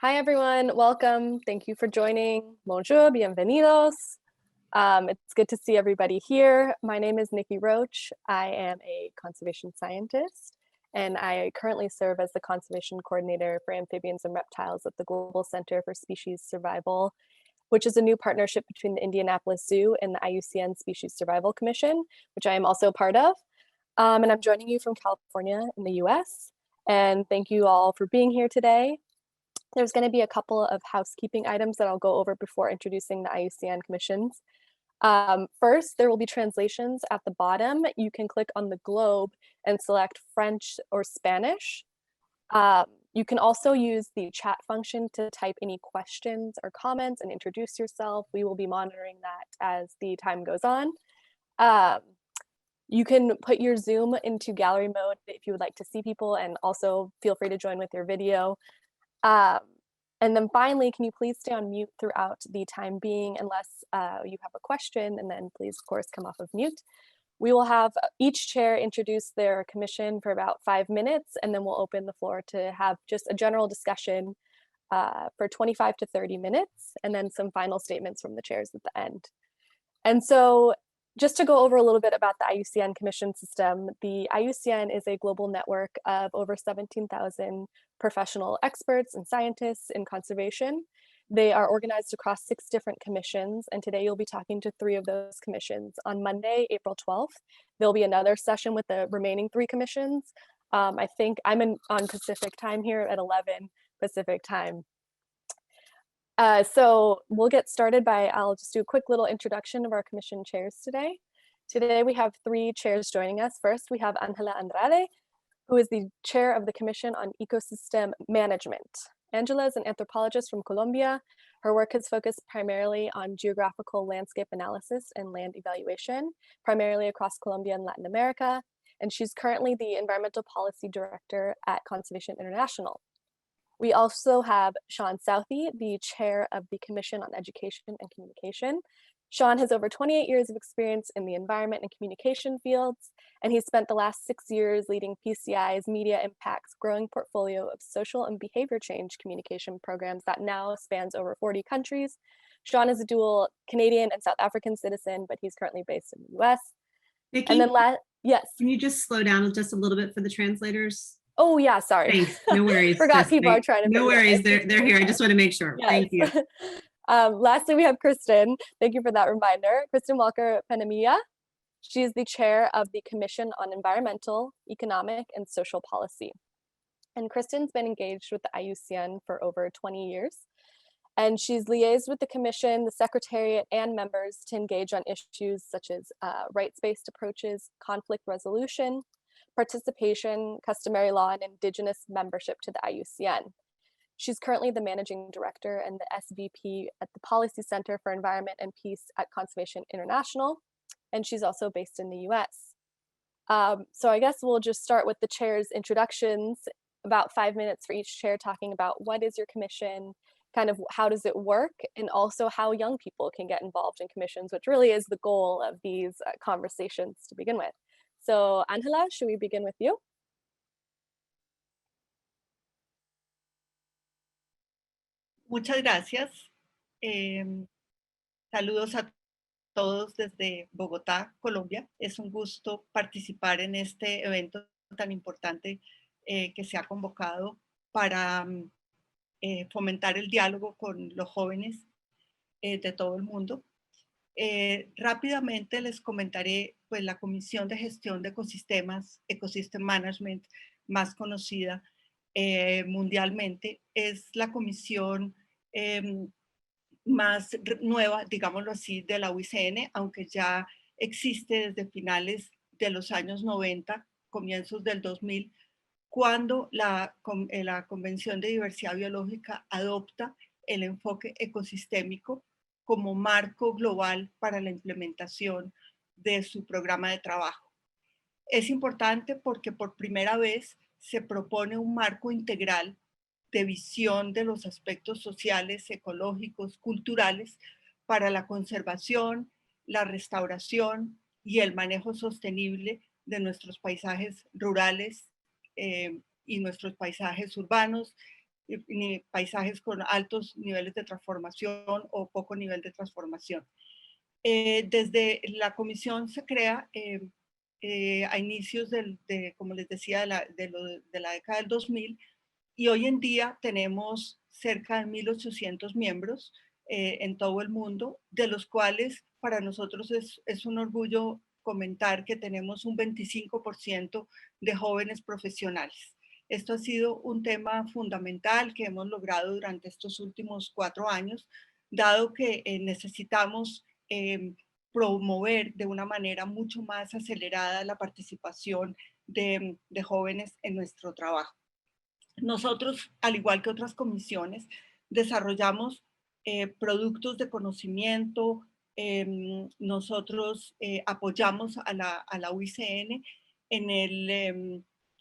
Hi, everyone. Welcome. Thank you for joining. Bonjour, bienvenidos. It's good to see everybody here. My name is Nikki Roach. I am a conservation scientist, and I currently serve as the conservation coordinator for amphibians and reptiles at the Global Center for Species Survival, which is a new partnership between the Indianapolis Zoo and the IUCN Species Survival Commission, which I am also a part of. And I'm joining you from California in the US. And thank you all for being here today. There's going to be a couple of housekeeping items that I'll go over before introducing the IUCN commissions. First, there will be translations at the bottom. You can click on the globe and select French or Spanish. You can also use the chat function to type any questions or comments and introduce yourself. We will be monitoring that as the time goes on. You can put your Zoom into gallery mode if you would like to see people, and also feel free to join with your video. And then finally, can you please stay on mute throughout the time being unless you have a question, and then please, of course, come off of mute. We will have each chair introduce their commission for about 5 minutes, and then we'll open the floor to have just a general discussion for 25 to 30 minutes, and then some final statements from the chairs at the end. And so just to go over a little bit about the IUCN commission system, the IUCN is a global network of over 17,000 professional experts and scientists in conservation. They are organized across 6 different commissions, and today you'll be talking to 3 of those commissions. On Monday, April 12th, there'll be another session with the remaining 3 commissions. I think I'm on Pacific time here at 11 Pacific time. So we'll get started I'll just do a quick little introduction of our commission chairs today. Today we have 3 chairs joining us. First, we have Angela Andrade, who is the chair of the Commission on Ecosystem Management. Angela is an anthropologist from Colombia. Her work has focused primarily on geographical landscape analysis and land evaluation, primarily across Colombia and Latin America. And she's currently the Environmental Policy Director at Conservation International. We also have Sean Southey, the chair of the Commission on Education and Communication. Sean has over 28 years of experience in the environment and communication fields, and he spent the last 6 years leading PCI's Media Impact's growing portfolio of social and behavior change communication programs that now spans over 40 countries. Sean is a dual Canadian and South African citizen, but he's currently based in the US. Nikki, and then yes. Can you just slow down just a little bit for the translators? Oh yeah, sorry. Thanks. No worries. Forgot people are trying to. No worries. They're here. I just want to make sure. Yes. Thank you. Lastly, we have Kristen. Thank you for that reminder. Kristen Walker Painemilla. She is the chair of the Commission on Environmental, Economic, and Social Policy. And Kristen's been engaged with the IUCN for over 20 years. And she's liaised with the Commission, the Secretariat, and members to engage on issues such as rights-based approaches, conflict resolution, participation, customary law, and Indigenous membership to the IUCN. She's currently the Managing Director and the SVP at the Policy Center for Environment and Peace at Conservation International, and she's also based in the US. So I guess we'll just start with the chair's introductions, about 5 minutes for each chair, talking about what is your commission, kind of how does it work, and also how young people can get involved in commissions, which really is the goal of these conversations to begin with. So Angela, should we begin with you? Muchas gracias. Saludos a todos desde Bogotá, Colombia. Es un gusto participar en este evento tan importante que se ha convocado para fomentar el diálogo con los jóvenes de todo el mundo. Rápidamente les comentaré, pues, la Comisión de Gestión de Ecosistemas, Ecosystem Management, más conocida mundialmente, es la comisión más nueva, digámoslo así, de la UICN, aunque ya existe desde finales de los años 90, comienzos del 2000, cuando la Convención de Diversidad Biológica adopta el enfoque ecosistémico como marco global para la implementación de su programa de trabajo. Es importante porque por primera vez se propone un marco integral de visión de los aspectos sociales, ecológicos, culturales para la conservación, la restauración y el manejo sostenible de nuestros paisajes rurales y nuestros paisajes urbanos, ni paisajes con altos niveles de transformación o poco nivel de transformación. Desde la comisión se crea a inicios como les decía, de la década del 2000, y hoy en día tenemos cerca de 1.800 miembros en todo el mundo, de los cuales para nosotros es un orgullo comentar que tenemos un 25% de jóvenes profesionales. Esto ha sido un tema fundamental que hemos logrado durante estos últimos 4 años, dado que necesitamos promover de una manera mucho más acelerada la participación de jóvenes en nuestro trabajo. Nosotros, al igual que otras comisiones, desarrollamos productos de conocimiento. Nosotros apoyamos a la UICN en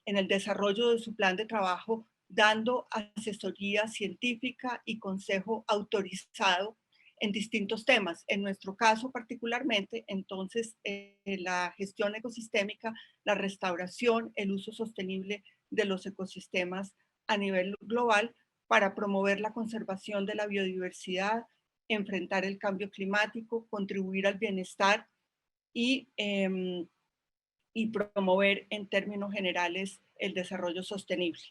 el desarrollo de su plan de trabajo, dando asesoría científica y consejo autorizado en distintos temas. En nuestro caso particularmente, entonces, la gestión ecosistémica, la restauración, el uso sostenible de los ecosistemas a nivel global para promover la conservación de la biodiversidad, enfrentar el cambio climático, contribuir al bienestar y promover en términos generales el desarrollo sostenible.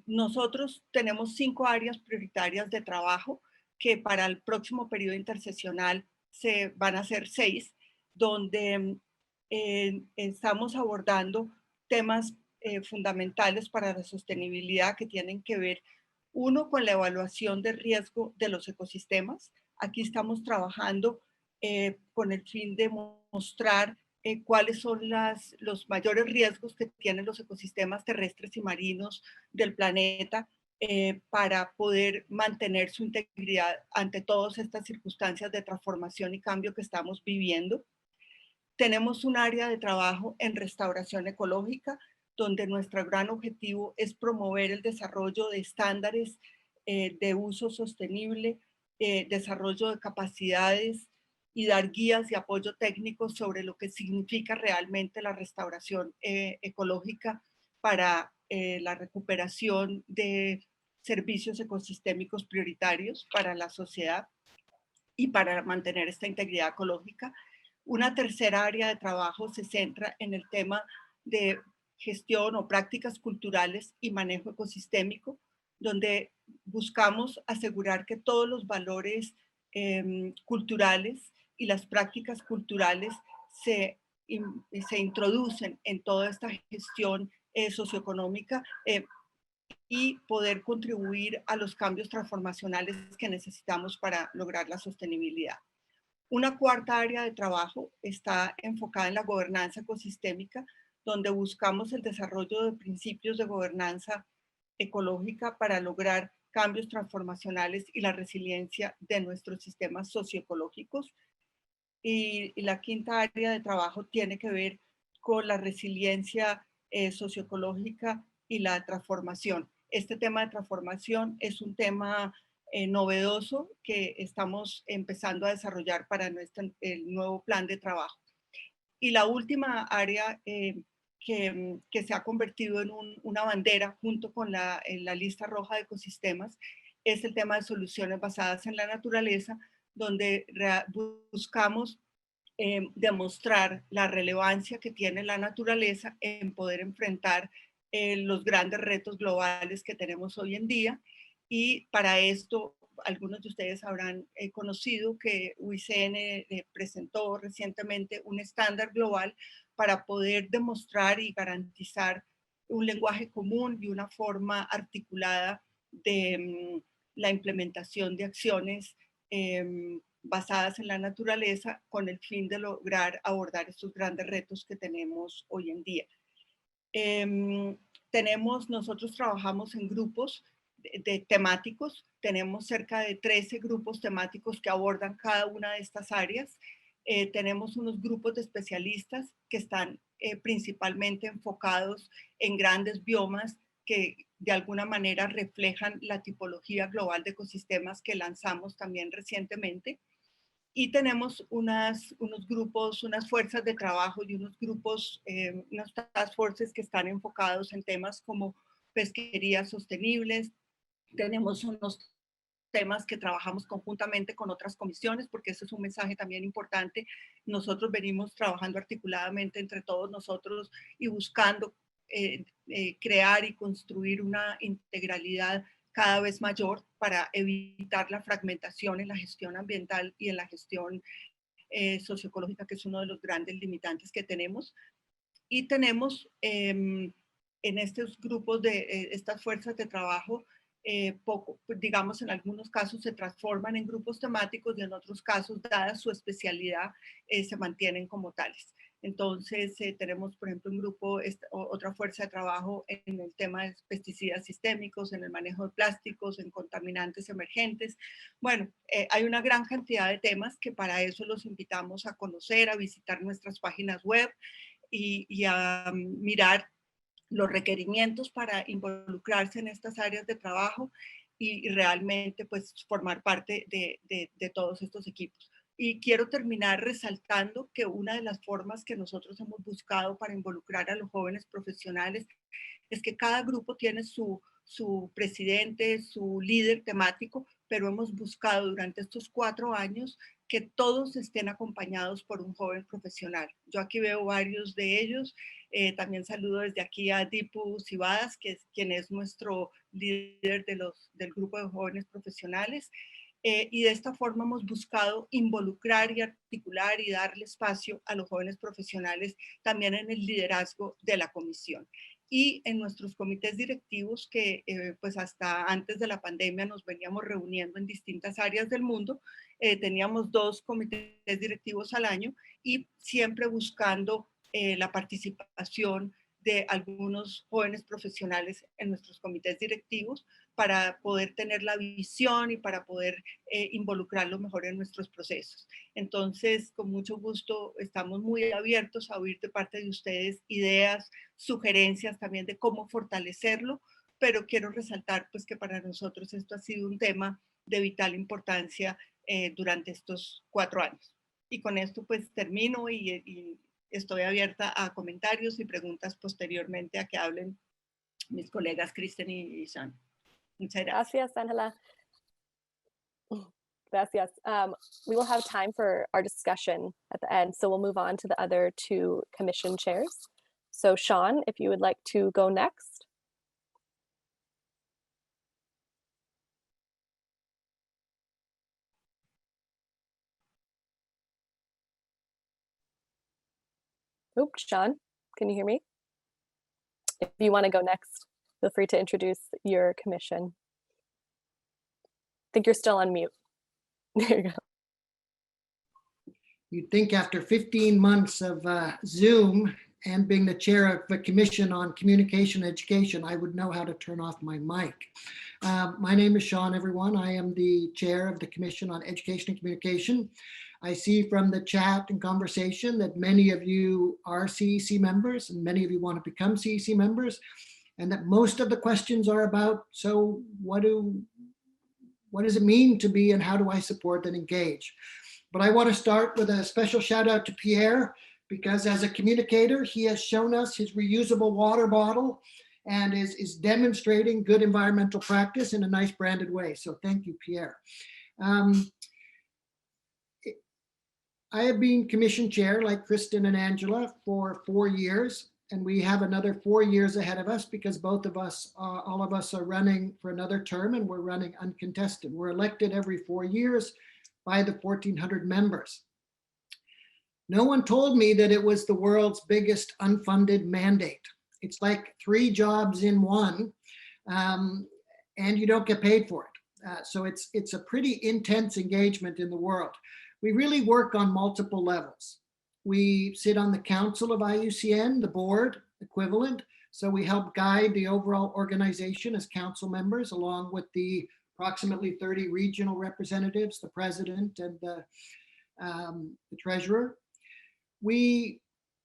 Nosotros tenemos 5 áreas prioritarias de trabajo que para el próximo periodo interseccional se van a ser 6, donde estamos abordando temas fundamentales para la sostenibilidad que tienen que ver, uno, con la evaluación de riesgo de los ecosistemas. Aquí estamos trabajando con el fin de mostrar cuáles son los mayores riesgos que tienen los ecosistemas terrestres y marinos del planeta para poder mantener su integridad ante todas estas circunstancias de transformación y cambio que estamos viviendo. Tenemos un área de trabajo en restauración ecológica, donde nuestro gran objetivo es promover el desarrollo de estándares de uso sostenible, desarrollo de capacidades y dar guías y apoyo técnico sobre lo que significa realmente la restauración ecológica para la recuperación de servicios ecosistémicos prioritarios para la sociedad y para mantener esta integridad ecológica. Una tercera área de trabajo se centra en el tema de gestión o prácticas culturales y manejo ecosistémico, donde buscamos asegurar que todos los valores culturales y las prácticas culturales se introducen en toda esta gestión socioeconómica y poder contribuir a los cambios transformacionales que necesitamos para lograr la sostenibilidad. Una cuarta área de trabajo está enfocada en la gobernanza ecosistémica, donde buscamos el desarrollo de principios de gobernanza ecológica para lograr cambios transformacionales y la resiliencia de nuestros sistemas socioecológicos. Y la quinta área de trabajo tiene que ver con la resiliencia socioecológica y la transformación. Este tema de transformación es un tema novedoso que estamos empezando a desarrollar para el nuevo plan de trabajo. Y la última área que se ha convertido en una bandera junto con la lista roja de ecosistemas es el tema de soluciones basadas en la naturaleza, donde buscamos demostrar la relevancia que tiene la naturaleza en poder enfrentar los grandes retos globales que tenemos hoy en día. Y para esto, algunos de ustedes habrán conocido que UICN presentó recientemente un estándar global para poder demostrar y garantizar un lenguaje común y una forma articulada de la implementación de acciones basadas en la naturaleza con el fin de lograr abordar estos grandes retos que tenemos hoy en día. Nosotros trabajamos en grupos de temáticos, tenemos cerca de 13 grupos temáticos que abordan cada una de estas áreas. Tenemos unos grupos de especialistas que están principalmente enfocados en grandes biomas que de alguna manera reflejan la tipología global de ecosistemas que lanzamos también recientemente. Y tenemos unos grupos, unas fuerzas de trabajo y unos grupos, unas task forces que están enfocados en temas como pesquerías sostenibles, tenemos unos temas que trabajamos conjuntamente con otras comisiones, porque ese es un mensaje también importante. Nosotros venimos trabajando articuladamente entre todos nosotros y buscando crear y construir una integralidad cada vez mayor para evitar la fragmentación en la gestión ambiental y en la gestión socioecológica, que es uno de los grandes limitantes que tenemos. Y tenemos en estos grupos de estas fuerzas de trabajo, poco, digamos, en algunos casos se transforman en grupos temáticos y en otros casos, dada su especialidad, se mantienen como tales. Entonces, tenemos, por ejemplo, un grupo, otra fuerza de trabajo en el tema de pesticidas sistémicos, en el manejo de plásticos, en contaminantes emergentes. Bueno, hay una gran cantidad de temas que para eso los invitamos a conocer, a visitar nuestras páginas web y a mirar los requerimientos para involucrarse en estas áreas de trabajo y realmente pues formar parte de todos estos equipos. Y quiero terminar resaltando que una de las formas que nosotros hemos buscado para involucrar a los jóvenes profesionales es que cada grupo tiene su presidente, su líder temático, pero hemos buscado durante estos 4 años que todos estén acompañados por un joven profesional. Yo aquí veo varios de ellos. También saludo desde aquí a Dipu Cibadas, que es quien es nuestro líder del grupo de jóvenes profesionales. Y de esta forma hemos buscado involucrar y articular y darle espacio a los jóvenes profesionales también en el liderazgo de la comisión. Y en nuestros comités directivos que pues hasta antes de la pandemia nos veníamos reuniendo en distintas áreas del mundo, teníamos 2 comités directivos al año y siempre buscando la participación de algunos jóvenes profesionales en nuestros comités directivos para poder tener la visión y para poder involucrarlo mejor en nuestros procesos. Entonces, con mucho gusto, estamos muy abiertos a oír de parte de ustedes ideas, sugerencias también de cómo fortalecerlo, pero quiero resaltar pues que para nosotros esto ha sido un tema de vital importancia durante estos 4 años. Y con esto pues termino y estoy abierta a comentarios y preguntas posteriormente a que hablen mis colegas Kristen y Sean. Muchas gracias. Gracias, Angela. Gracias. We will have time for our discussion at the end, so we'll move on to the other 2 commission chairs. So Sean, if you would like to go next. Oops, Sean, can you hear me? If you want to go next, feel free to introduce your commission. I think you're still on mute. There you go. You'd think after 15 months of Zoom and being the chair of the Commission on Communication and Education, I would know how to turn off my mic. My name is Sean, everyone. I am the chair of the Commission on Education and Communication. I see from the chat and conversation that many of you are CEC members and many of you want to become CEC members, and that most of the questions are about, so what does it mean to be and how do I support and engage? But I want to start with a special shout out to Pierre, because as a communicator, he has shown us his reusable water bottle and is demonstrating good environmental practice in a nice branded way. So thank you, Pierre. I have been commission chair like Kristen and Angela for 4 years, and we have another 4 years ahead of us because both of us, all of us are running for another term, and we're running uncontested. We're elected every 4 years by the 1,400 members. No one told me that it was the world's biggest unfunded mandate. It's like 3 jobs in one, and you don't get paid for it. So it's a pretty intense engagement in the world. We really work on multiple levels. We sit on the council of IUCN, the board equivalent. So we help guide the overall organization as council members, along with the approximately 30 regional representatives, the president and the treasurer. We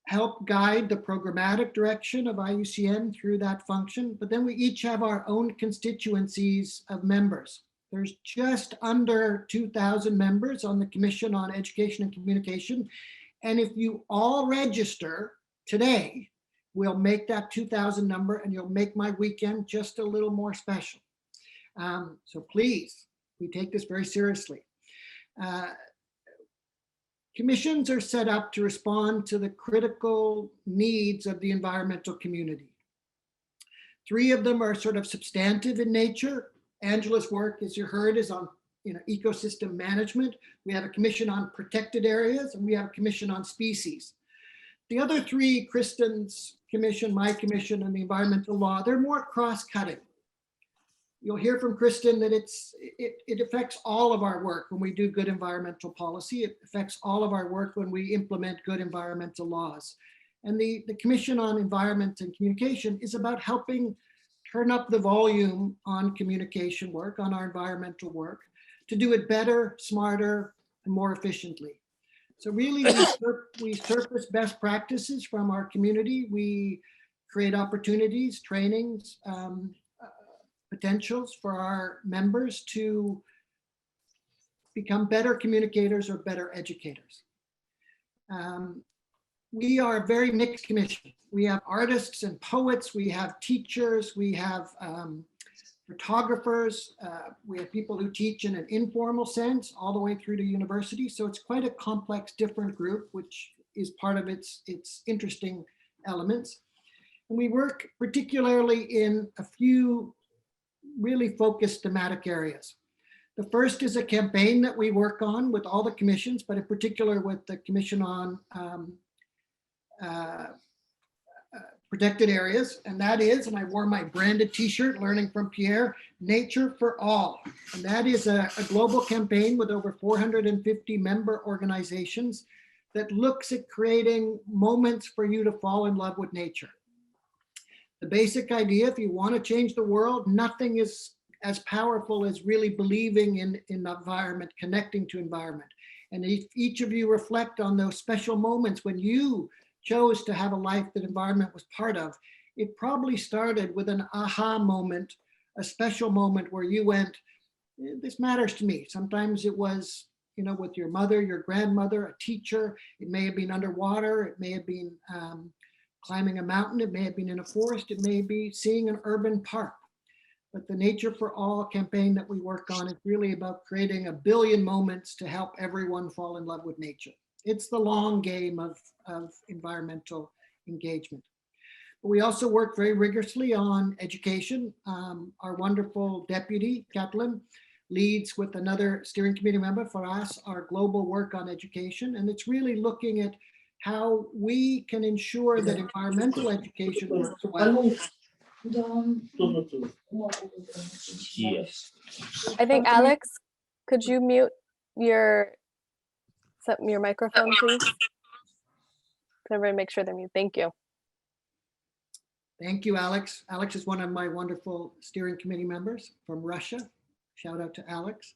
help guide the programmatic direction of IUCN through that function, but then we each have our own constituencies of members. There's just under 2,000 members on the Commission on Education and Communication. And if you all register today, we'll make that 2,000 number and you'll make my weekend just a little more special. So please, we take this very seriously. Commissions are set up to respond to the critical needs of the environmental community. 3 of them are sort of substantive in nature. Angela's work, as you heard, is on ecosystem management. We have a commission on protected areas, and we have a commission on species. The other 3, Kristen's commission, my commission, and the environmental law, they're more cross-cutting. You'll hear from Kristen that it affects all of our work when we do good environmental policy. It affects all of our work when we implement good environmental laws. And the Commission on Environment and Communication is about helping turn up the volume on communication work, on our environmental work, to do it better, smarter, and more efficiently. So really, we surface best practices from our community. We create opportunities, trainings, potentials for our members to become better communicators or better educators. We are a very mixed commission. We have artists and poets, we have teachers, we have photographers, we have people who teach in an informal sense all the way through to university. So it's quite a complex, different group, which is part of its interesting elements. And we work particularly in a few really focused thematic areas. The first is a campaign that we work on with all the commissions, but in particular with the Commission on Protected Areas. And that is, and I wore my branded t-shirt, Learning from Pierre, Nature for All. And that is a global campaign with over 450 member organizations that looks at creating moments for you to fall in love with nature. The basic idea, if you want to change the world, nothing is as powerful as really believing in the environment, connecting to environment. And if each of you reflect on those special moments when you chose to have a life that environment was part of, it probably started with an aha moment, a special moment where you went, this matters to me. Sometimes it was, with your mother, your grandmother, a teacher. It may have been underwater. It may have been climbing a mountain. It may have been in a forest. It may be seeing an urban park. But the Nature for All campaign that we work on is really about creating 1 billion moments to help everyone fall in love with nature. It's the long game of environmental engagement. But we also work very rigorously on education. Our wonderful deputy, Kathleen, leads with another steering committee member for us, our global work on education. And it's really looking at how we can ensure that environmental education works well. I think, Alex, could you mute your microphone, please? Can everybody make sure they're mute? Thank you. Thank you, Alex. Alex is one of my wonderful steering committee members from Russia. Shout out to Alex.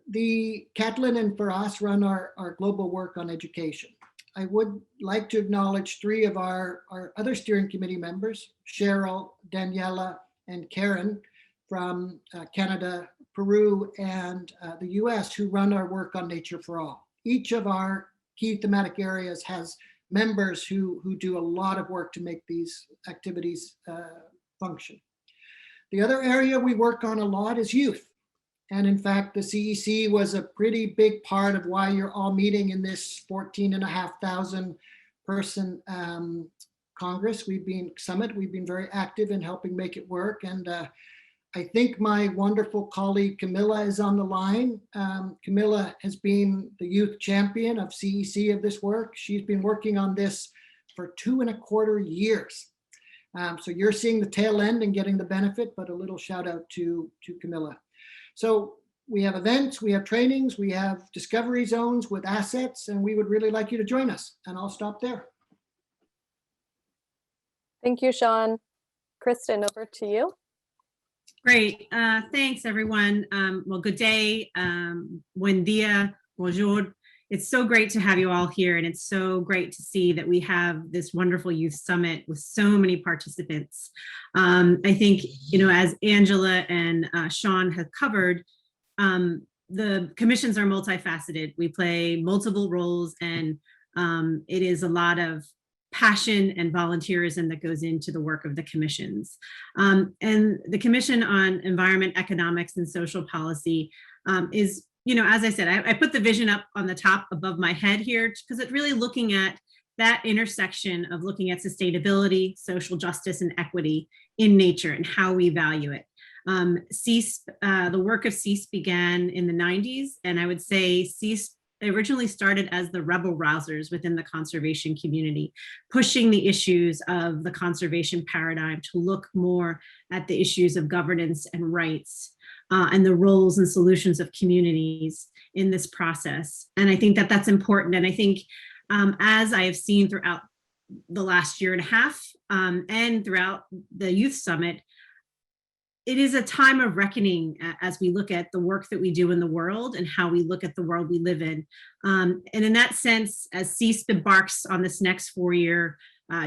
The Kathleen and Faraz run our global work on education. I would like to acknowledge 3 of our other steering committee members, Cheryl, Daniela, and Karen from Canada, Peru, and the US, who run our work on Nature for All. Each of our key thematic areas has members who do a lot of work to make these activities function. The other area we work on a lot is youth. And in fact, the CEC was a pretty big part of why you're all meeting in this 14,500 person Congress. Summit. We've been very active in helping make it work. And I think my wonderful colleague Camilla is on the line. Camilla has been the youth champion of CEC of this work. She's been working on this for 2.25 years. So you're seeing the tail end and getting the benefit, but a little shout out to Camilla. So we have events, we have trainings, we have discovery zones with assets, and we would really like you to join us. And I'll stop there. Thank you, Sean. Kristen, over to you. Great. Thanks, everyone. Well, good day. Buen dia. Bonjour. It's so great to have you all here, and it's so great to see that we have this wonderful youth summit with so many participants. I think, as Angela and Sean have covered, the commissions are multifaceted. We play multiple roles, and it is a lot of passion and volunteerism that goes into the work of the commissions. And the Commission on Environment, Economics, and Social Policy is, as I said, I put the vision up on the top above my head here because it's really looking at that intersection of looking at sustainability, social justice, and equity in nature and how we value it. The work of CEASE began in the 90s, and I would say CEASE originally started as the rebel rousers within the conservation community, pushing the issues of the conservation paradigm to look more at the issues of governance and rights and the roles and solutions of communities in this process. And I think that that's important. And I think as I have seen throughout the last year and a half and throughout the Youth Summit, it is a time of reckoning as we look at the work that we do in the world and how we look at the world we live in. And in that sense, as CEASE embarks on this next 4-year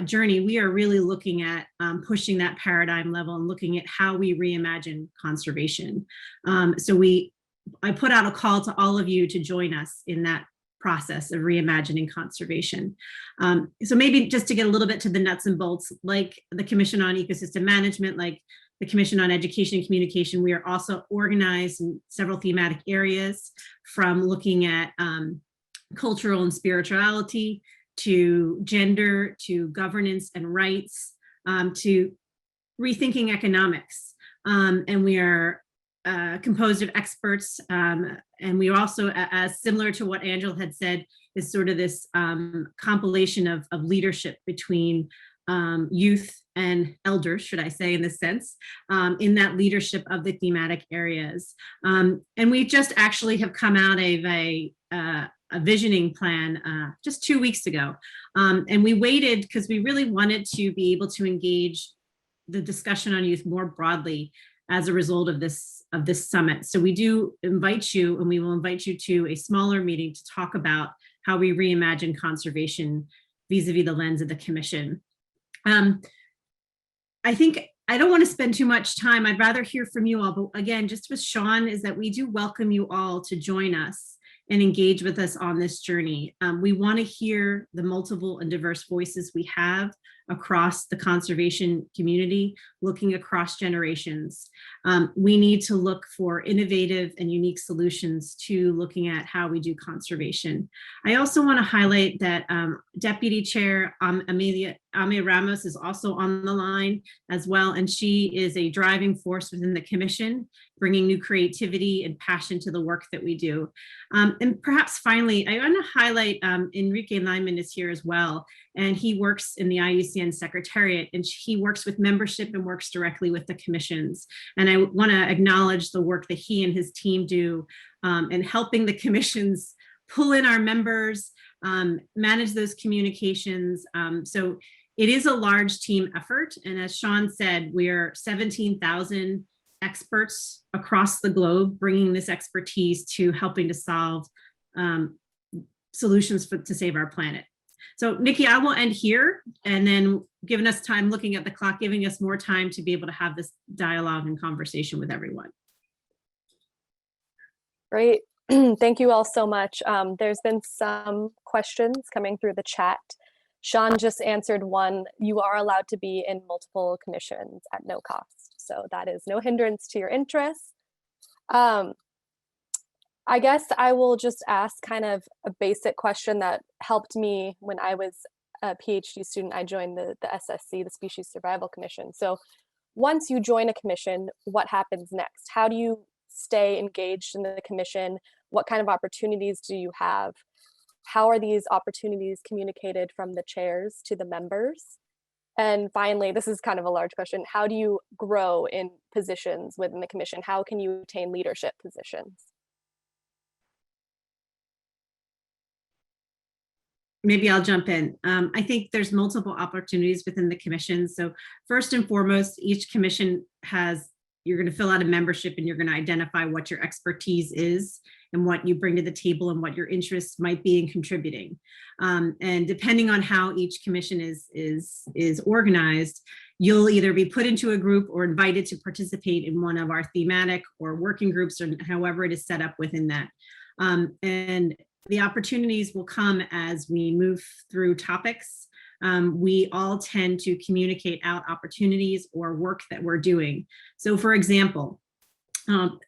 journey, we are really looking at pushing that paradigm level and looking at how we reimagine conservation. I put out a call to all of you to join us in that process of reimagining conservation. So maybe just to get a little bit to the nuts and bolts, like the Commission on Ecosystem Management, like the Commission on Education and Communication, we are also organized in several thematic areas, from looking at cultural and spirituality, to gender, to governance and rights, to rethinking economics. And we are composed of experts, and we also, as similar to what Angela had said, is sort of this compilation of leadership between youth and elders, should I say, in this sense, in that leadership of the thematic areas. And we just actually have come out of a visioning plan just 2 weeks ago. And we waited because we really wanted to be able to engage the discussion on youth more broadly as a result of this summit. So we do invite you, and we will invite you to a smaller meeting to talk about how we reimagine conservation vis-a-vis the lens of the Commission. I think I don't want to spend too much time. I'd rather hear from you all, but again, just with Sean, is that we do welcome you all to join us and engage with us on this journey. We want to hear the multiple and diverse voices we have across the conservation community, looking across generations. We need to look for innovative and unique solutions to looking at how we do conservation. I also want to highlight that Deputy Chair Amelia Ramos is also on the line as well, and she is a driving force within the Commission, bringing new creativity and passion to the work that we do. And perhaps finally, I want to highlight Enrique Lyman is here as well, and he works in the IUCN Secretariat, and he works with membership and works directly with the commissions. And I want to acknowledge the work that he and his team do in helping the commissions pull in our members, manage those communications. So it is a large team effort. And as Sean said, we're 17,000 experts across the globe, bringing this expertise to helping to solve solutions to save our planet. So Nikki, I will end here, and then giving us time, looking at the clock, giving us more time to be able to have this dialogue and conversation with everyone. Great. Thank you all so much. There's been some questions coming through the chat. Sean just answered one. You are allowed to be in multiple commissions at no cost. So that is no hindrance to your interests. I guess I will just ask kind of a basic question that helped me when I was a PhD student. I joined the SSC, the Species Survival Commission. So once you join a commission, what happens next? How do you stay engaged in the commission? What kind of opportunities do you have? How are these opportunities communicated from the chairs to the members? And finally, this is kind of a large question, how do you grow in positions within the commission? How can you attain leadership positions? Maybe I'll jump in. I think there's multiple opportunities within the commission. So first and foremost, each commission you're going to fill out a membership, and you're going to identify what your expertise is and what you bring to the table and what your interests might be in contributing. And depending on how each commission is organized, you'll either be put into a group or invited to participate in one of our thematic or working groups, or however it is set up within that. And the opportunities will come as we move through topics. we all tend to communicate out opportunities or work that we're doing. So for example,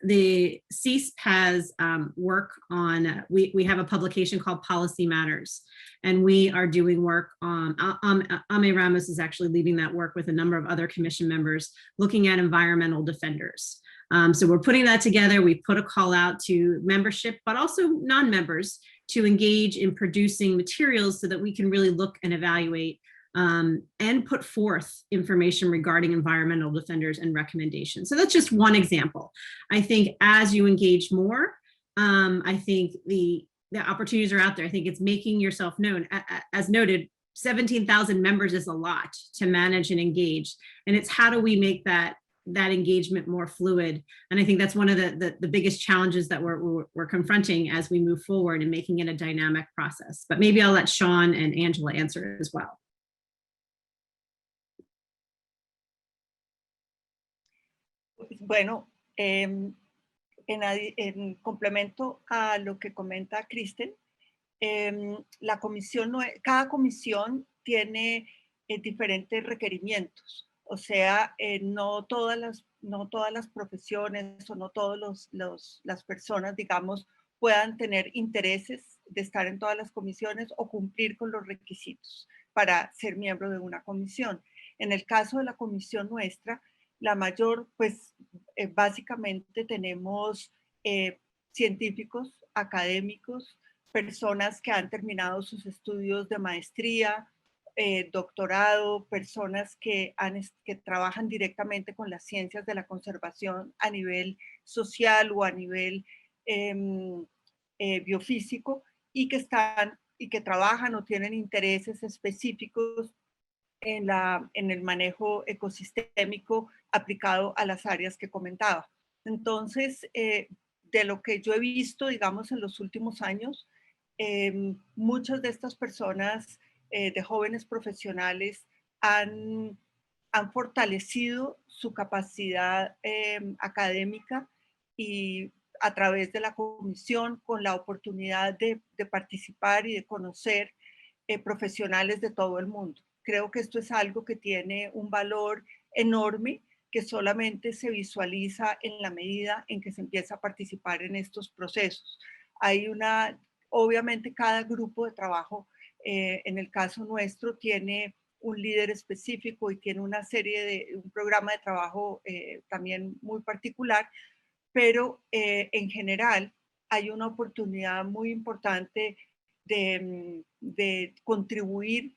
the CESP has work on, we have a publication called Policy Matters, and we are doing work on, Ame Ramos is actually leading that work with a number of other commission members looking at environmental defenders. So we're putting that together. We put a call out to membership, but also non-members to engage in producing materials so that we can really look and evaluate and put forth information regarding environmental defenders and recommendations. So that's just one example. I think as you engage more, I think the opportunities are out there. I think it's making yourself known. As noted, 17,000 members is a lot to manage and engage. And it's how do we make that engagement more fluid? And I think that's one of the biggest challenges that we're confronting as we move forward and making it a dynamic process. But maybe I'll let Sean and Angela answer as well. Bueno, en complemento a lo que comenta Kristen, la comisión cada comisión tiene diferentes requerimientos. O sea, no todas las profesiones o no todas las personas, digamos, puedan tener intereses de estar en todas las comisiones o cumplir con los requisitos para ser miembro de una comisión. En el caso de la comisión nuestra, la mayor, pues básicamente tenemos científicos, académicos, personas que han terminado sus estudios de maestría, doctorado, personas que trabajan directamente con las ciencias de la conservación a nivel social o a nivel biofísico y que trabajan o tienen intereses específicos en el manejo ecosistémico aplicado a las áreas que comentaba. Entonces, de lo que yo he visto, digamos, en los últimos años, muchas de estas personas de jóvenes profesionales han fortalecido su capacidad académica y a través de la comisión con la oportunidad de participar y de conocer profesionales de todo el mundo. Creo que esto es algo que tiene un valor enorme que solamente se visualiza en la medida en que se empieza a participar en estos procesos. Obviamente cada grupo de trabajo, en el caso nuestro, tiene un líder específico y tiene un programa de trabajo también muy particular, pero en general hay una oportunidad muy importante de contribuir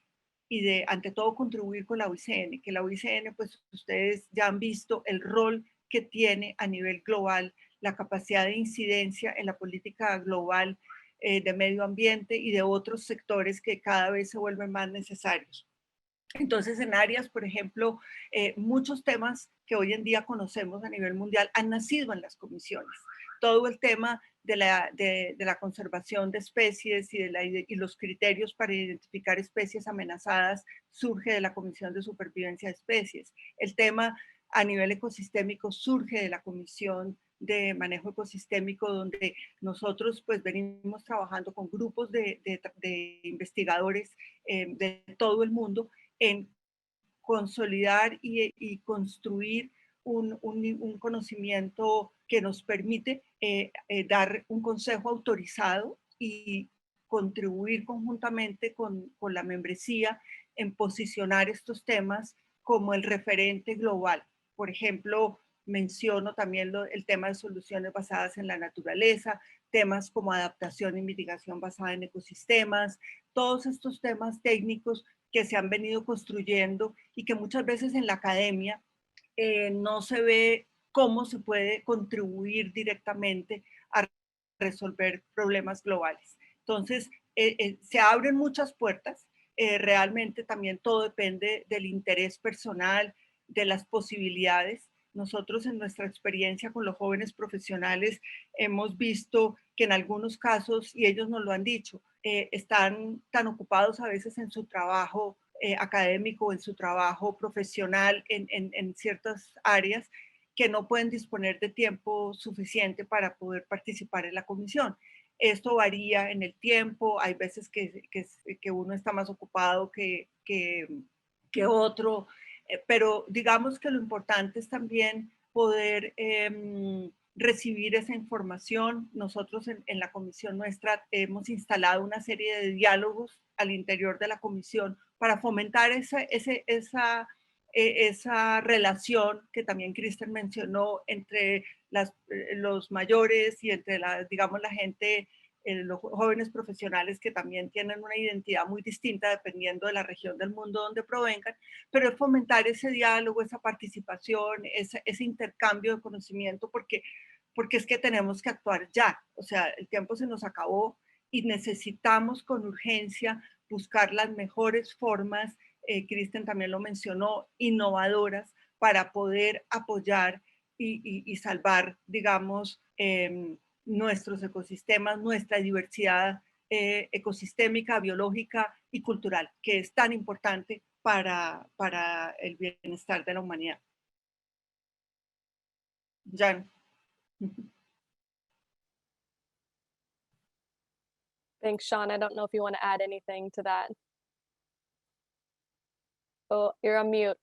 y ante todo, contribuir con la OICN, que la OICN, pues ustedes ya han visto el rol que tiene a nivel global, la capacidad de incidencia en la política global de medio ambiente y de otros sectores que cada vez se vuelven más necesarios. Entonces, en áreas, por ejemplo, muchos temas que hoy en día conocemos a nivel mundial han nacido en las comisiones. Todo el tema de la conservación de especies y los criterios para identificar especies amenazadas surge de la Comisión de Supervivencia de Especies. El tema a nivel ecosistémico surge de la Comisión de Manejo Ecosistémico, donde nosotros pues venimos trabajando con grupos de investigadores de todo el mundo en consolidar y construir un conocimiento que nos permite dar un consejo autorizado y contribuir conjuntamente con la membresía en posicionar estos temas como el referente global. Por ejemplo, menciono también el tema de soluciones basadas en la naturaleza, temas como adaptación y mitigación basada en ecosistemas, todos estos temas técnicos que se han venido construyendo y que muchas veces en la academia no se ve cómo se puede contribuir directamente a resolver problemas globales. Entonces, se abren muchas puertas. Realmente también todo depende del interés personal, de las posibilidades. Nosotros en nuestra experiencia con los jóvenes profesionales hemos visto que en algunos casos, y ellos nos lo han dicho, están tan ocupados a veces en su trabajo académico, en su trabajo profesional en ciertas áreas, que no pueden disponer de tiempo suficiente para poder participar en la comisión. Esto varía en el tiempo, hay veces que uno está más ocupado que que otro, pero digamos que lo importante es también poder recibir esa información. Nosotros en la comisión nuestra hemos instalado una serie de diálogos al interior de la comisión para fomentar esa relación que también Kristen mencionó entre los mayores y entre digamos, la gente, los jóvenes profesionales que también tienen una identidad muy distinta dependiendo de la región del mundo donde provengan, pero es fomentar ese diálogo, esa participación, ese intercambio de conocimiento, porque es que tenemos que actuar ya. O sea, el tiempo se nos acabó y necesitamos con urgencia buscar las mejores formas, Kristen también lo mencionó, innovadoras para poder apoyar y salvar, digamos, nuestros ecosistemas, nuestra diversidad ecosistémica, biológica y cultural, que es tan importante para el bienestar de la humanidad. Jan. Thanks, Sean. I don't know if you want to add anything to that. Oh, you're on mute.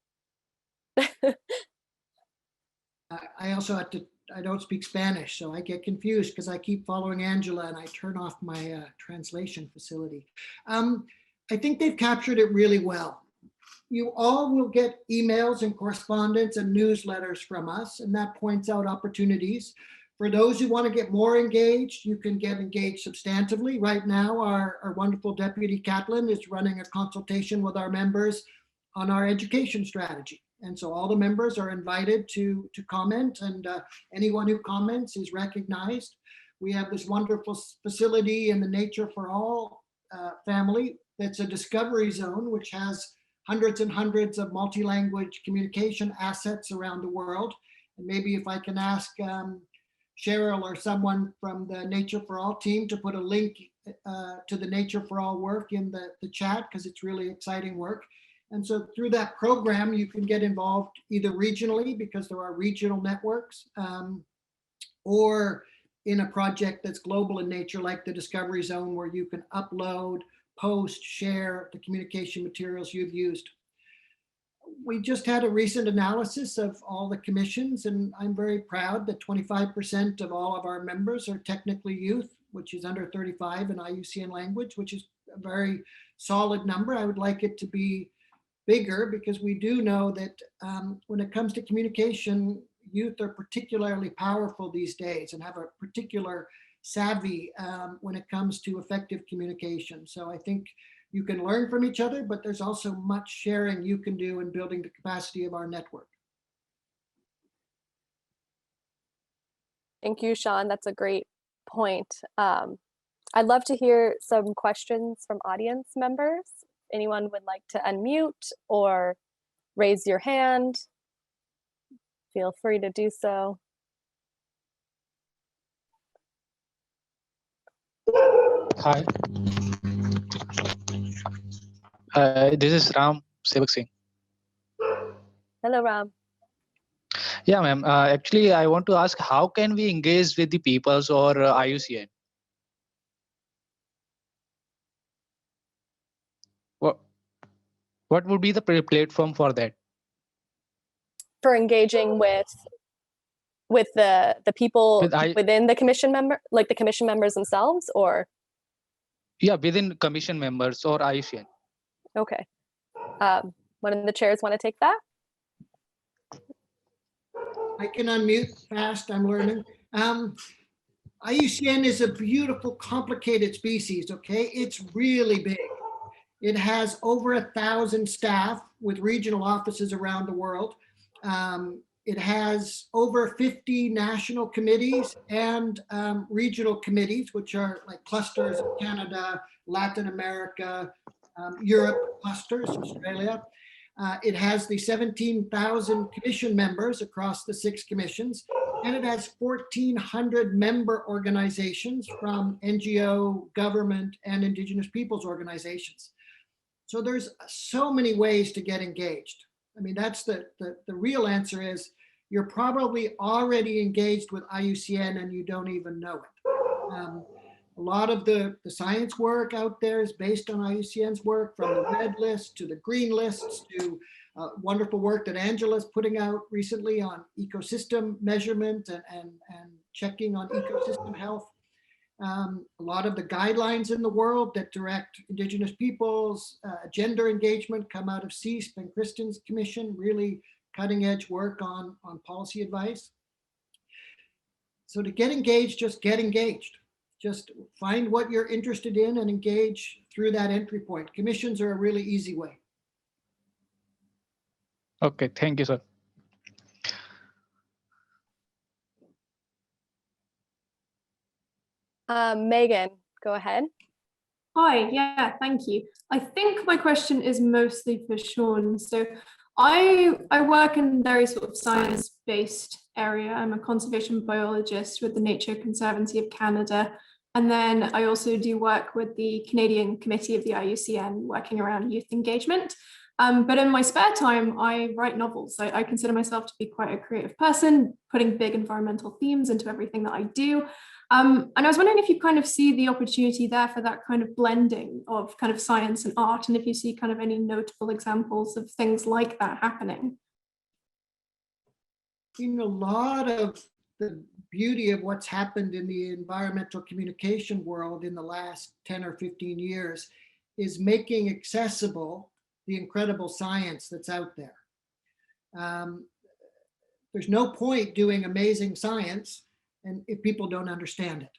I also have to, I don't speak Spanish, so I get confused because I keep following Angela and I turn off my translation facility. I think they've captured it really well. You all will get emails and correspondence and newsletters from us, and that points out opportunities. For those who want to get more engaged, you can get engaged substantively. Right now, our wonderful Deputy Catlin is running a consultation with our members on our education strategy. And so all the members are invited to comment, and anyone who comments is recognized. We have this wonderful facility in the Nature for All family that's a discovery zone, which has hundreds and hundreds of multi-language communication assets around the world. And maybe if I can ask Cheryl or someone from the Nature for All team to put a link to the Nature for All work in the chat, because it's really exciting work. And so through that program, you can get involved either regionally, because there are regional networks, or in a project that's global in nature, like the Discovery Zone, where you can upload, post, share the communication materials you've used. We just had a recent analysis of all the commissions, and I'm very proud that 25% of all of our members are technically youth, which is under 35 in IUCN language, which is a very solid number. I would like it to be bigger, because we do know that when it comes to communication, youth are particularly powerful these days and have a particular savvy when it comes to effective communication. So I think you can learn from each other, but there's also much sharing you can do in building the capacity of our network. Thank you, Sean. That's a great point. I'd love to hear some questions from audience members. Anyone would like to unmute or raise your hand, feel free to do so. Hi. This is Ram Sevak Singh. Hello, Ram. Yeah, ma'am. Actually, I want to ask, how can we engage with the peoples or IUCN? What would be the platform for that? For engaging with the people within the commission member, like the commission members themselves, or? Yeah, within commission members or IUCN. Okay. One of the chairs want to take that? I can unmute fast, I'm learning. IUCN is a beautiful, complicated species, okay? It's really big. It has over 1,000 staff with regional offices around the world. It has over 50 national committees and regional committees, which are like clusters of Canada, Latin America, Europe clusters, Australia. It has the 17,000 commission members across the 6 commissions, and it has 1,400 member organizations from NGO, government, and Indigenous peoples organizations. So there's so many ways to get engaged. I mean, that's the real answer is you're probably already engaged with IUCN and you don't even know it. A lot of the science work out there is based on IUCN's work, from the red list to the green lists to wonderful work that Angela's putting out recently on ecosystem measurement and checking on ecosystem health. A lot of the guidelines in the world that direct Indigenous peoples, gender engagement come out of CESP and Kristen's commission, really cutting edge work on policy advice. So to get engaged, just get engaged. Just find what you're interested in and engage through that entry point. Commissions are a really easy way. Okay, thank you, sir. Megan, go ahead. Hi, yeah, thank you. I think my question is mostly for Sean. So I work in very sort of science-based area. I'm a conservation biologist with the Nature Conservancy of Canada. And then I also do work with the Canadian Committee of the IUCN, working around youth engagement. But in my spare time, I write novels. I consider myself to be quite a creative person, putting big environmental themes into everything that I do. And I was wondering if you kind of see the opportunity there for that kind of blending of kind of science and art, and if you see kind of any notable examples of things like that happening. You know, a lot of the beauty of what's happened in the environmental communication world in the last 10 or 15 years is making accessible the incredible science that's out there. There's no point doing amazing science and if people don't understand it.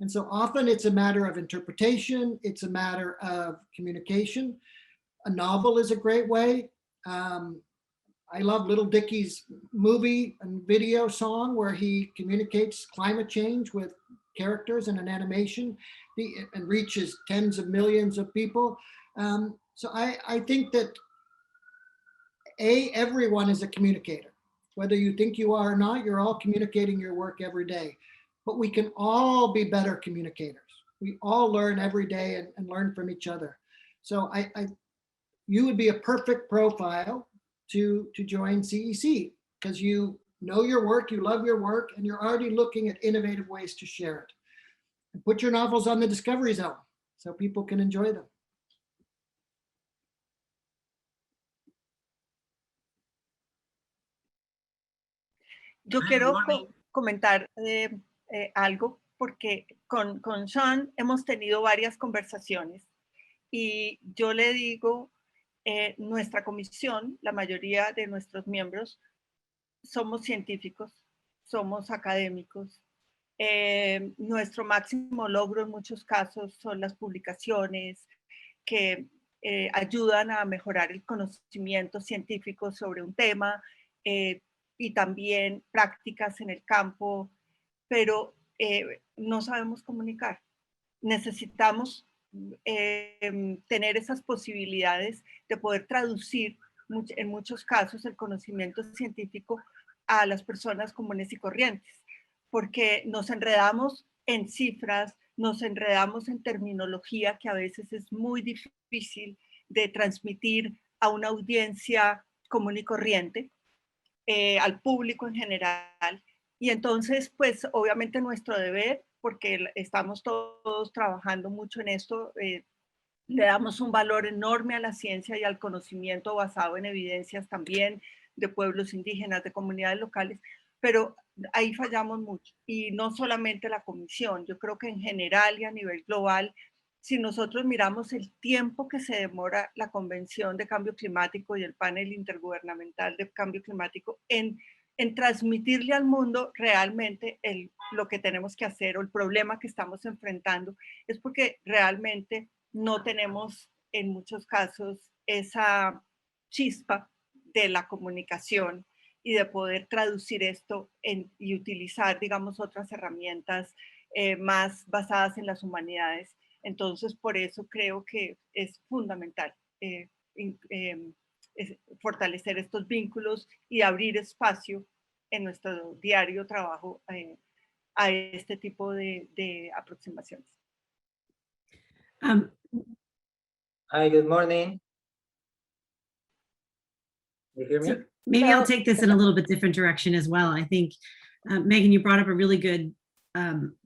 And so often it's a matter of interpretation, it's a matter of communication. A novel is a great way. I love Little Dicky's movie and video song where he communicates climate change with characters and an animation and reaches tens of millions of people. So I think that everyone is a communicator. Whether you think you are or not, you're all communicating your work every day. But we can all be better communicators. We all learn every day and learn from each other. So you would be a perfect profile to join CEC because you know your work, you love your work, and you're already looking at innovative ways to share it. And put your novels on the Discovery Zone so people can enjoy them. Yo quiero comentar algo porque con Sean hemos tenido varias conversaciones y yo le digo, nuestra comisión, la mayoría de nuestros miembros somos científicos, somos académicos. Nuestro máximo logro en muchos casos son las publicaciones que ayudan a mejorar el conocimiento científico sobre un tema, y también prácticas en el campo, pero no sabemos comunicar. Necesitamos tener esas posibilidades de poder traducir en muchos casos el conocimiento científico a las personas comunes y corrientes, porque nos enredamos en cifras, nos enredamos en terminología que a veces es muy difícil de transmitir a una audiencia común y corriente. Al público en general. Y entonces, pues obviamente nuestro deber, porque estamos todos trabajando mucho en esto, le damos un valor enorme a la ciencia y al conocimiento basado en evidencias también de pueblos indígenas, de comunidades locales, pero ahí fallamos mucho. Y no solamente la comisión, yo creo que en general y a nivel global, si nosotros miramos el tiempo que se demora la Convención de Cambio Climático y el panel intergubernamental de cambio climático en transmitirle al mundo realmente lo que tenemos que hacer o el problema que estamos enfrentando, es porque realmente no tenemos en muchos casos esa chispa de la comunicación y de poder traducir esto y utilizar, digamos, otras herramientas más basadas en las humanidades. Entonces, por eso creo que es fundamental fortalecer estos vínculos y abrir espacio en nuestro diario trabajo a este tipo de aproximaciones. Hi, good morning. You hear me? So maybe I'll take this in a little bit different direction as well. I think, Megan, you brought up a really good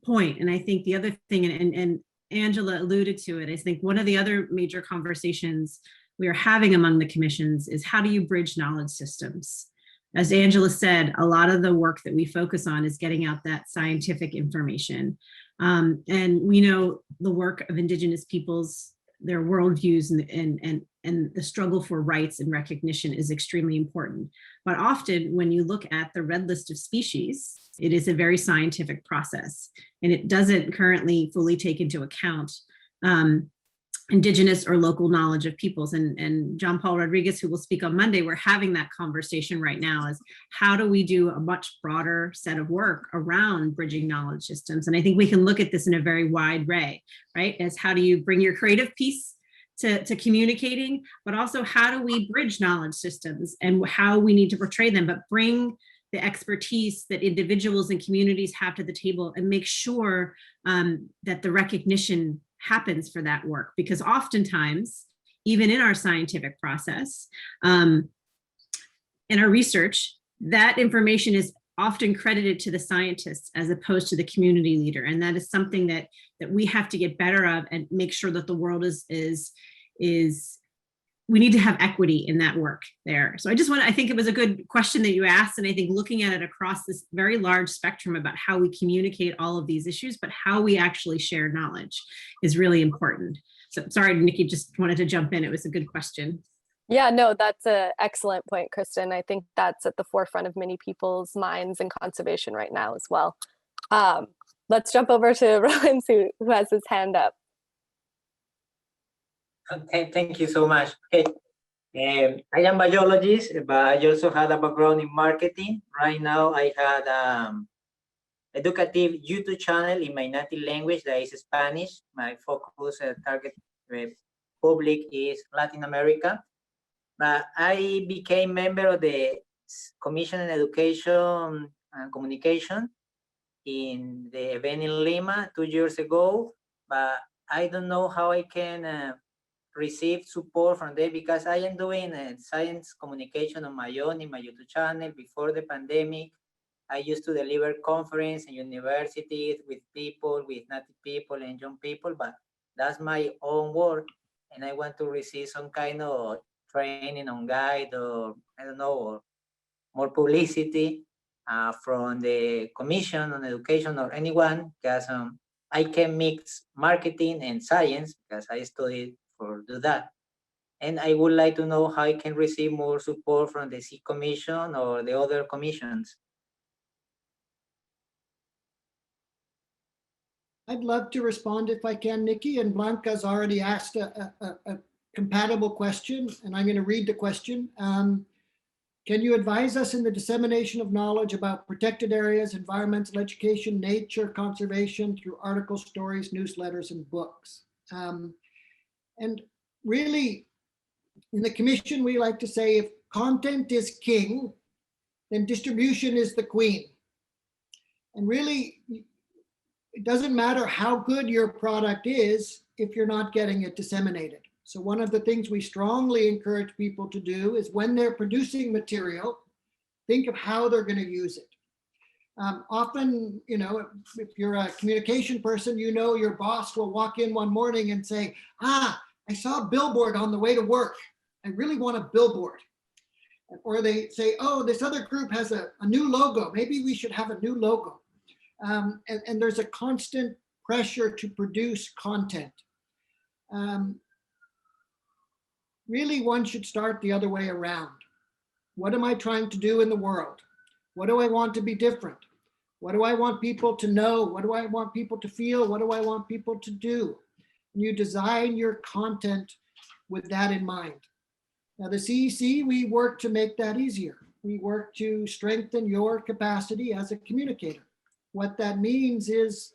point. And I think the other thing, and Angela alluded to it, I think one of the other major conversations we are having among the commissions is how do you bridge knowledge systems? As Angela said, a lot of the work that we focus on is getting out that scientific information. And we know the work of Indigenous peoples, their worldviews and the struggle for rights and recognition is extremely important. But often when you look at the red list of species, it is a very scientific process, and it doesn't currently fully take into account Indigenous or local knowledge of peoples. And John Paul Rodriguez, who will speak on Monday, we're having that conversation right now, is how do we do a much broader set of work around bridging knowledge systems? And I think we can look at this in a very wide way, right? As how do you bring your creative piece to communicating, but also how do we bridge knowledge systems and how we need to portray them, but bring the expertise that individuals and communities have to the table and make sure that the recognition happens for that work. Because oftentimes, even in our scientific process, in our research, that information is often credited to the scientists as opposed to the community leader. And that is something that we have to get better of and make sure that the world is we need to have equity in that work there. So I think it was a good question that you asked. And I think looking at it across this very large spectrum about how we communicate all of these issues, but how we actually share knowledge is really important. So sorry, Nikki, just wanted to jump in. It was a good question. Yeah, no, that's an excellent point, Kristen. I think that's at the forefront of many people's minds in conservation right now as well. Let's jump over to Rollins, who has his hand up. Okay, thank you so much. Okay. I am a biologist, but I also had a background in marketing. Right now, I had educative YouTube channel in my native language, that is Spanish. My focus target public is Latin America. But I became member of the Commission on Education and Communication in the event in Lima 2 years ago. But I don't know how I can receive support from them, because I am doing science communication on my own in my YouTube channel. Before the pandemic, I used to deliver conference in universities with people, with native people and young people, but that's my own work. And I want to receive some kind of training on guide, or I don't know, or more publicity from the Commission on Education or anyone, because I can mix marketing and science, because I studied for do that. And I would like to know how I can receive more support from the C Commission or the other commissions. I'd love to respond if I can, Nikki, and Blanca's already asked a compatible question, and I'm going to read the question. Can you advise us in the dissemination of knowledge about protected areas, environmental education, nature conservation through articles, stories, newsletters, and books? And really, in the commission, we like to say if content is king, then distribution is the queen. And really, it doesn't matter how good your product is if you're not getting it disseminated. So one of the things we strongly encourage people to do is when they're producing material, think of how they're going to use it. Often, if you're a communication person, your boss will walk in one morning and say, I saw a billboard on the way to work. I really want a billboard. Or they say, oh, this other group has a new logo. Maybe we should have a new logo. And there's a constant pressure to produce content. Really, one should start the other way around. What am I trying to do in the world? What do I want to be different? What do I want people to know? What do I want people to feel? What do I want people to do? And you design your content with that in mind. Now, the CEC, we work to make that easier. We work to strengthen your capacity as a communicator. What that means is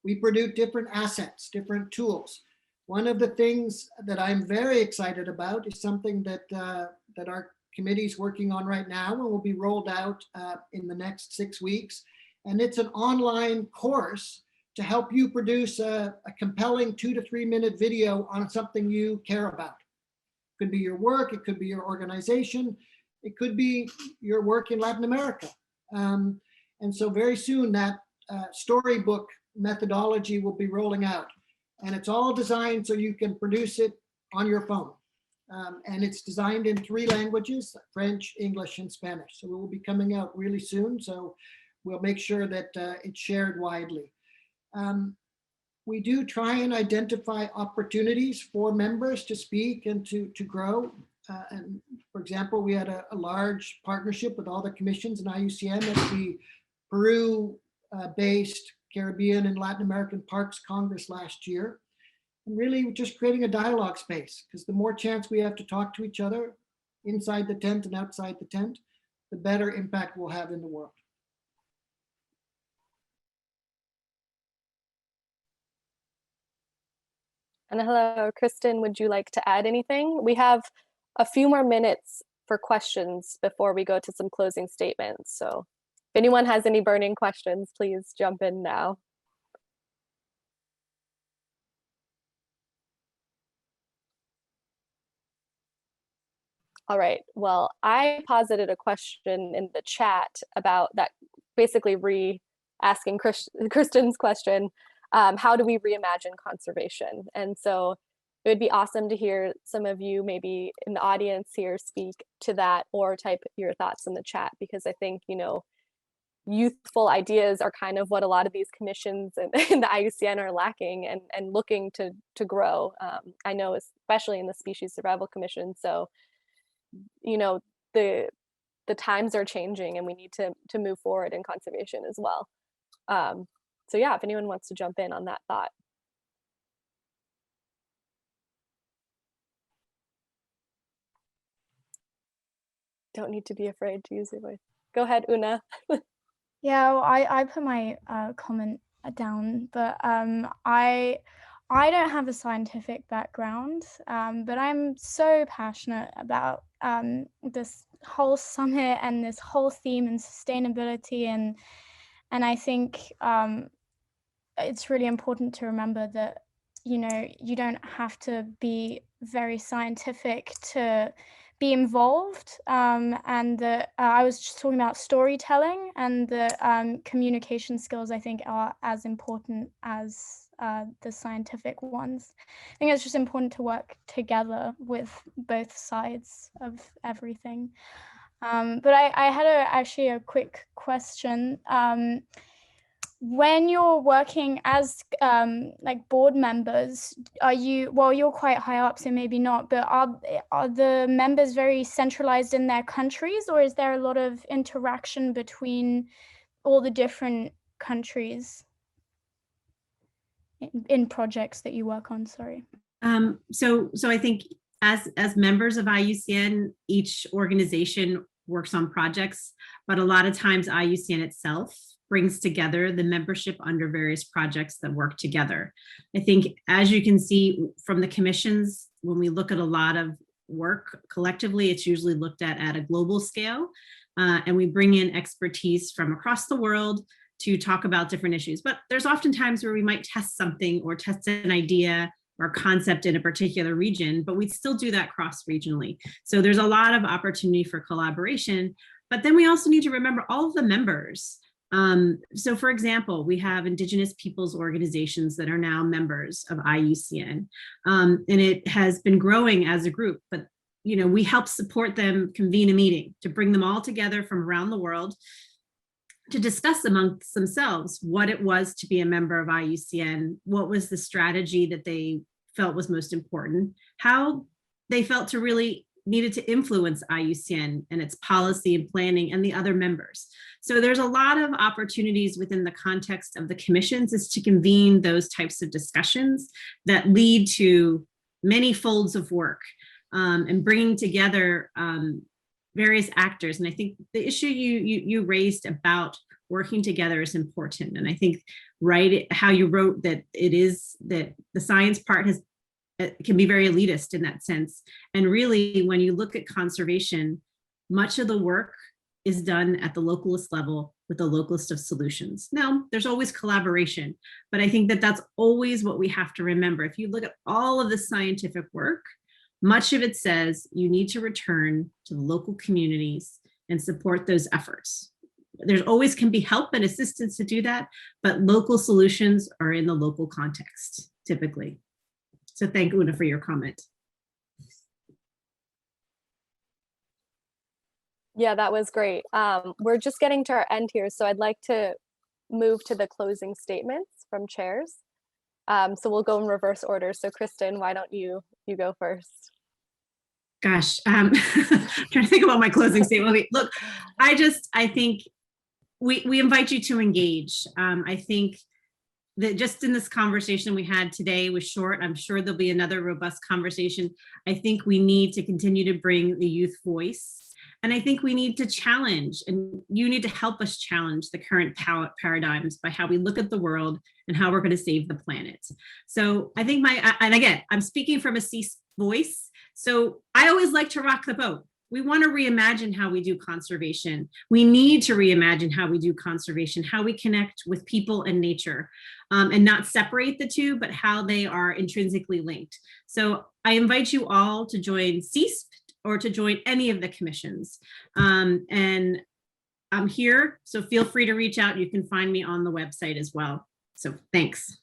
we produce different assets, different tools. One of the things that I'm very excited about is something that our committee is working on right now and will be rolled out in the next 6 weeks. And it's an online course to help you produce a compelling 2 to 3 minute video on something you care about. It could be your work, it could be your organization, it could be your work in Latin America. And so very soon that storybook methodology will be rolling out. And it's all designed so you can produce it on your phone. And it's designed in 3 languages, French, English, and Spanish. So it will be coming out really soon. So we'll make sure that it's shared widely. We do try and identify opportunities for members to speak and to grow. And for example, we had a large partnership with all the commissions in IUCN at the Peru-based Caribbean and Latin American Parks Congress last year. And really just creating a dialogue space, because the more chance we have to talk to each other inside the tent and outside the tent, the better impact we'll have in the world. And hello, Kristen, would you like to add anything? We have a few more minutes for questions before we go to some closing statements. So if anyone has any burning questions, please jump in now. All right, well, I posited a question in the chat about that, basically asking Kristen's question, how do we reimagine conservation? And so it would be awesome to hear some of you maybe in the audience here speak to that, or type your thoughts in the chat, because I think, you know, youthful ideas are kind of what a lot of these commissions in the IUCN are lacking and looking to grow. I know, especially in the Species Survival Commission. So, you know, the times are changing and we need to move forward in conservation as well. So yeah, if anyone wants to jump in on that thought. Don't need to be afraid to use your voice. Go ahead, Oona. Yeah, well, I put my comment down, but I don't have a scientific background, but I'm so passionate about this whole summit and this whole theme and sustainability, and I think it's really important to remember that, you know, you don't have to be very scientific to be involved, and that I was just talking about storytelling, and the communication skills I think are as important as the scientific ones. I think it's just important to work together with both sides of everything. But I had actually a quick question. When you're working as like board members, are you, well, you're quite high up, so maybe not, but are the members very centralized in their countries, or is there a lot of interaction between all the different countries in projects that you work on? Sorry. So I think as members of IUCN, each organization works on projects, but a lot of times IUCN itself brings together the membership under various projects that work together. I think, as you can see from the commissions, when we look at a lot of work collectively, it's usually looked at a global scale, and we bring in expertise from across the world to talk about different issues. But there's often times where we might test something or test an idea or concept in a particular region, but we still do that cross-regionally. So there's a lot of opportunity for collaboration, but then we also need to remember all of the members. So for example, we have Indigenous peoples organizations that are now members of IUCN, and it has been growing as a group, but you know, we help support them convene a meeting to bring them all together from around the world to discuss amongst themselves what it was to be a member of IUCN, what was the strategy that they felt was most important, how they felt to really needed to influence IUCN and its policy and planning and the other members. So there's a lot of opportunities within the context of the commissions is to convene those types of discussions that lead to many folds of work, and bringing together various actors. And I think the issue you raised about working together is important. And I think, right, how you wrote that it is that the science part can be very elitist in that sense. And really, when you look at conservation, much of the work is done at the localist level with the localist of solutions. Now, there's always collaboration, but I think that that's always what we have to remember. If you look at all of the scientific work, much of it says you need to return to the local communities and support those efforts. there's always can be help and assistance to do that, but local solutions are in the local context, typically. So thank Oona for your comment. Yeah, that was great. We're just getting to our end here, so I'd like to move to the closing statements from chairs. So we'll go in reverse order. So Kristen, why don't you go first? Gosh, trying to think about my closing statement. Look, I think we invite you to engage. I think that just in this conversation we had today was short. I'm sure there'll be another robust conversation. I think we need to continue to bring the youth voice. And I think we need to challenge, and you need to help us challenge the current paradigms by how we look at the world and how we're going to save the planet. So I think and again, I'm speaking from a cease voice. So I always like to rock the boat. We want to reimagine how we do conservation. We need to reimagine how we do conservation, how we connect with people and nature, and not separate the two, but how they are intrinsically linked. So I invite you all to join CEASP or to join any of the commissions. And I'm here, so feel free to reach out. You can find me on the website as well. So thanks.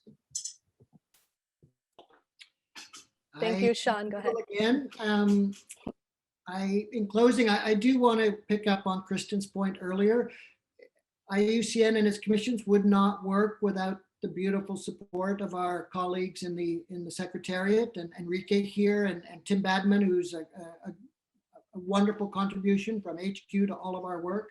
Thank you, Sean. Go ahead. Again, in closing, I do want to pick up on Kristen's point earlier. IUCN and its commissions would not work without the beautiful support of our colleagues in the Secretariat, and Enrique here, and Tim Badman, who's a wonderful contribution from HQ to all of our work.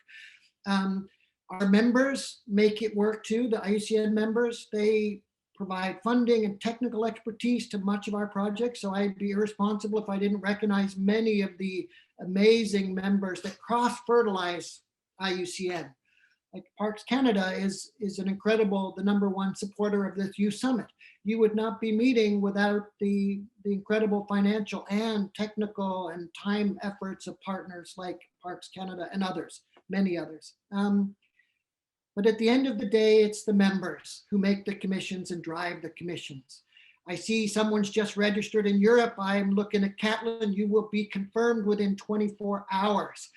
Our members make it work too. The IUCN members, they provide funding and technical expertise to much of our projects. So I'd be irresponsible if I didn't recognize many of the amazing members that cross-fertilize IUCN. Like Parks Canada is an incredible, the #1 supporter of this youth summit. You would not be meeting without the incredible financial and technical and time efforts of partners like Parks Canada and others, many others. But at the end of the day, it's the members who make the commissions and drive the commissions. I see someone's just registered in Europe. I'm looking at Catlin. You will be confirmed within 24 hours.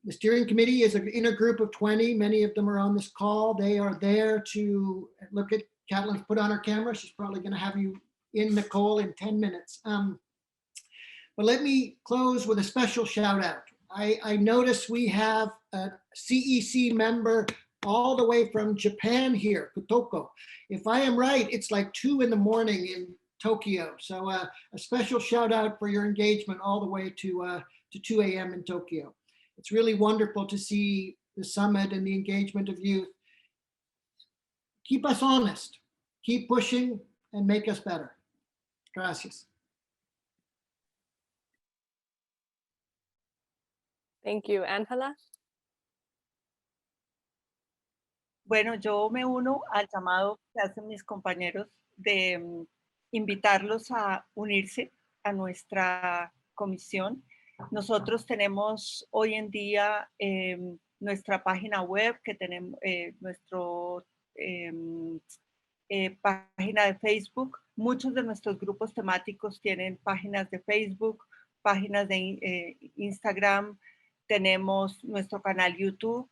The steering committee is in a group of 20. Many of them are on this call. They are there to look at Catalin's put on her camera. She's probably going to have you in, Nicole, in 10 minutes. But let me close with a special shout out. I notice we have a CEC member all the way from Japan here, Kotoko. If I am right, it's like 2 in the morning in Tokyo. So a special shout out for your engagement all the way to 2 a.m. in Tokyo. It's really wonderful to see the summit and the engagement of youth. Keep us honest, keep pushing, and make us better. Gracias. Thank you. Angela? Bueno, yo me uno al llamado que hacen mis compañeros de invitarlos a unirse a nuestra comisión. Nosotros tenemos hoy en día nuestra página web, que tenemos nuestra página de Facebook. Muchos de nuestros grupos temáticos tienen páginas de Facebook, páginas de Instagram, tenemos nuestro canal YouTube.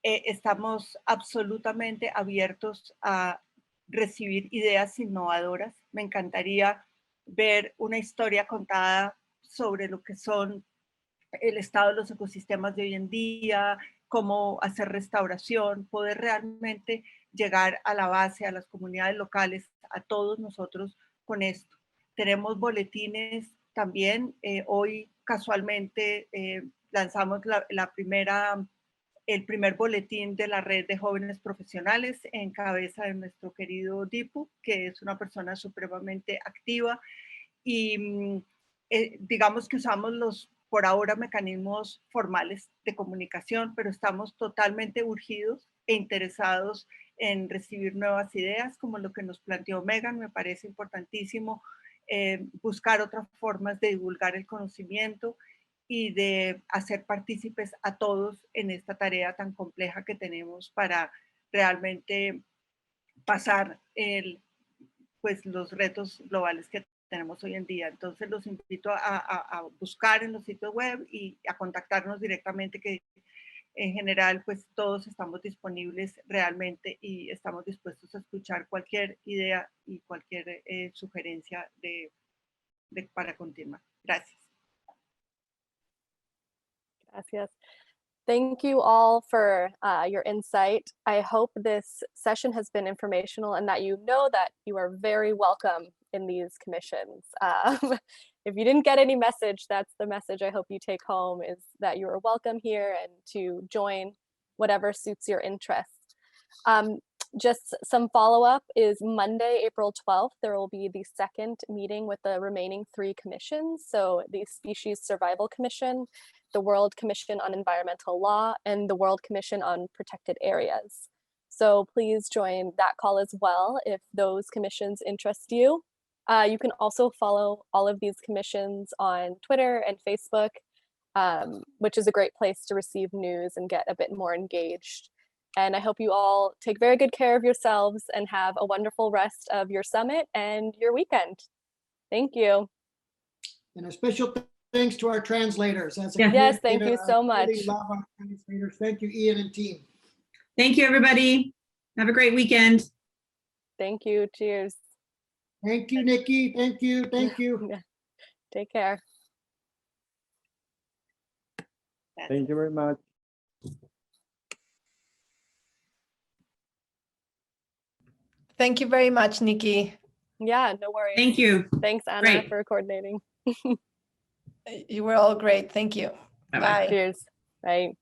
Estamos absolutamente abiertos a recibir ideas innovadoras. Me encantaría ver una historia contada sobre lo que son el estado de los ecosistemas de hoy en día, cómo hacer restauración, poder realmente llegar a la base, a las comunidades locales, a todos nosotros con esto. Tenemos boletines también. Hoy casualmente lanzamos el primer boletín de la red de jóvenes profesionales en cabeza de nuestro querido Dipu, que es una persona supremamente activa, y digamos que usamos por ahora mecanismos formales de comunicación, pero estamos totalmente urgidos e interesados en recibir nuevas ideas, como lo que nos planteó Megan. Me parece importantísimo buscar otras formas de divulgar el conocimiento y de hacer partícipes a todos en esta tarea tan compleja que tenemos para realmente pasar los retos globales que tenemos hoy en día. Entonces los invito a buscar en los sitios web y a contactarnos directamente, que en general, pues todos estamos disponibles realmente y estamos dispuestos a escuchar cualquier idea y cualquier sugerencia para continuar. Gracias. Gracias. Thank you all for your insight. I hope this session has been informational and that you know that you are very welcome in these commissions. If you didn't get any message, that's the message I hope you take home, is that you are welcome here and to join whatever suits your interest. Just some follow-up is Monday, April 12th, there will be the second meeting with the remaining 3 commissions. So the Species Survival Commission, the World Commission on Environmental Law, and the World Commission on Protected Areas. So please join that call as well if those commissions interest you. You can also follow all of these commissions on Twitter and Facebook, which is a great place to receive news and get a bit more engaged. And I hope you all take very good care of yourselves and have a wonderful rest of your summit and your weekend. Thank you. And a special thanks to our translators. As Yes, thank you so much. Really love our translators. Thank you, Ian and team. Thank you, everybody. Have a great weekend. Thank you. Cheers. Thank you, Nikki. Thank you. Thank you. Take care. Thank you very much. Thank you very much, Nikki. Yeah, no worries. Thank you. Thanks, Anna, Great. for coordinating. You were all great. Thank you. Bye-bye. Bye. Cheers. Bye.